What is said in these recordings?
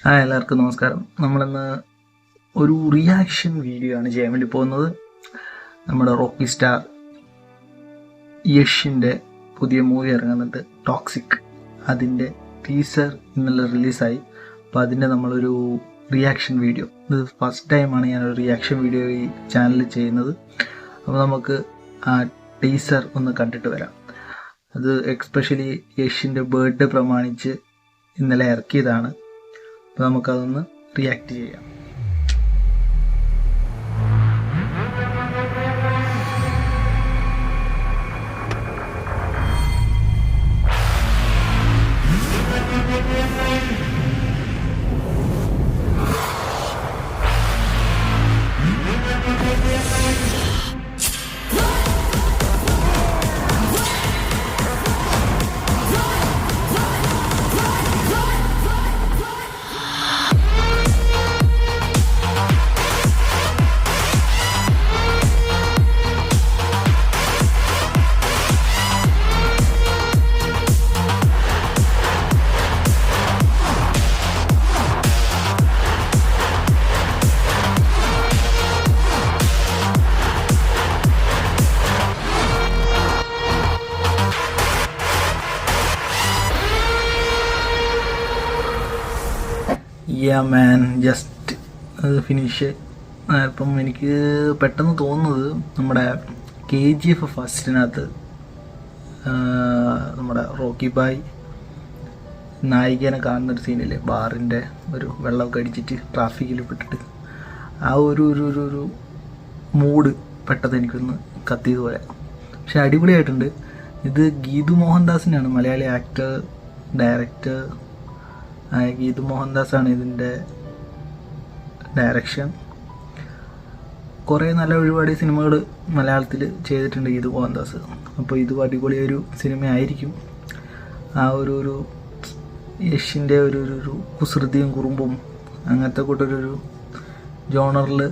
എല്ലാവർക്കും നമസ്കാരം. നമ്മളിന്ന് ഒരു റിയാക്ഷൻ വീഡിയോ ആണ് ചെയ്യാൻ വേണ്ടി പോകുന്നത്. നമ്മുടെ റോക്കി സ്റ്റാർ യഷിൻ്റെ പുതിയ മൂവി ഇറങ്ങുന്നുണ്ട്, ടോക്സിക്. അതിൻ്റെ ടീസർ ഇന്നലെ റിലീസായി. അപ്പോൾ അതിൻ്റെ നമ്മളൊരു റിയാക്ഷൻ വീഡിയോ, ഇത് ഫസ്റ്റ് ടൈമാണ് ഞാനൊരു റിയാക്ഷൻ വീഡിയോ ഈ ചാനലിൽ ചെയ്യുന്നത്. അപ്പോൾ നമുക്ക് ആ ടീസർ ഒന്ന് കണ്ടിട്ട് വരാം. അത് എക്സ്പെഷ്യലി യഷിൻ്റെ ബർത്ത്ഡേ പ്രമാണിച്ച് ഇന്നലെ ഇറക്കിയതാണ്. അപ്പോൾ നമുക്കതൊന്ന് റിയാക്ട് ചെയ്യാം. ജസ്റ്റ് അത് ഫിനിഷ്. ഇപ്പം എനിക്ക് പെട്ടെന്ന് തോന്നുന്നത് നമ്മുടെ KGF ഫസ്റ്റിനകത്ത് നമ്മുടെ റോക്കി ബായ് നായികനെ കാണുന്നൊരു സീനില്ലേ, ബാറിൻ്റെ ഒരു വെള്ളമൊക്കെ അടിച്ചിട്ട് ട്രാഫിക്കിൽ പെട്ടിട്ട് ആ ഒരു മൂഡ് പെട്ടെന്ന് എനിക്കൊന്ന് കത്തിയതുപോലെ. പക്ഷെ അടിപൊളിയായിട്ടുണ്ട്. ഇത് ഗീതു മോഹൻദാസിനാണ്, മലയാളി ആക്ടർ ഡയറക്ടർ ഗീതു മോഹൻദാസാണ് ഇതിൻ്റെ ഡയറക്ഷൻ. കുറേ നല്ല ഒരുപാട് സിനിമകൾ മലയാളത്തിൽ ചെയ്തിട്ടുണ്ട് ഗീതു മോഹൻദാസ്. അപ്പോൾ ഇത് അടിപൊളിയൊരു സിനിമയായിരിക്കും. ആ ഒരു യഷിൻ്റെ ഒരു കുസൃതിയും കുറുമ്പും അങ്ങനത്തെ കൂട്ടൊരു ജോണറിൽ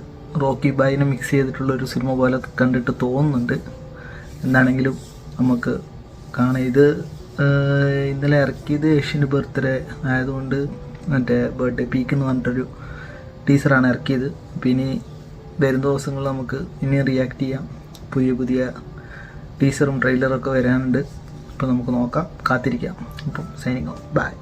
റോക്കി ബായിനെ മിക്സ് ചെയ്തിട്ടുള്ളൊരു സിനിമ പോലെ കണ്ടിട്ട് തോന്നുന്നുണ്ട്. എന്താണെങ്കിലും നമുക്ക് കാണാം. ഇത് ഇന്നലെ ഇറക്കിയത് യഷിൻ്റെ ബർത്ത്ഡേ ആയതുകൊണ്ട് മറ്റേ ബർത്ത്ഡേ പീക്ക് എന്ന് പറഞ്ഞിട്ടൊരു ടീസറാണ് ഇറക്കിയത്. അപ്പോൾ ഇനി വരും ദിവസങ്ങളിൽ നമുക്ക് ഇനി റിയാക്ട് ചെയ്യാം. പുതിയ ടീസറും ട്രെയിലറൊക്കെ വരാനുണ്ട്. അപ്പോൾ നമുക്ക് നോക്കാം, കാത്തിരിക്കാം. അപ്പം സൈനിങ് ഓഫ്, ബൈ.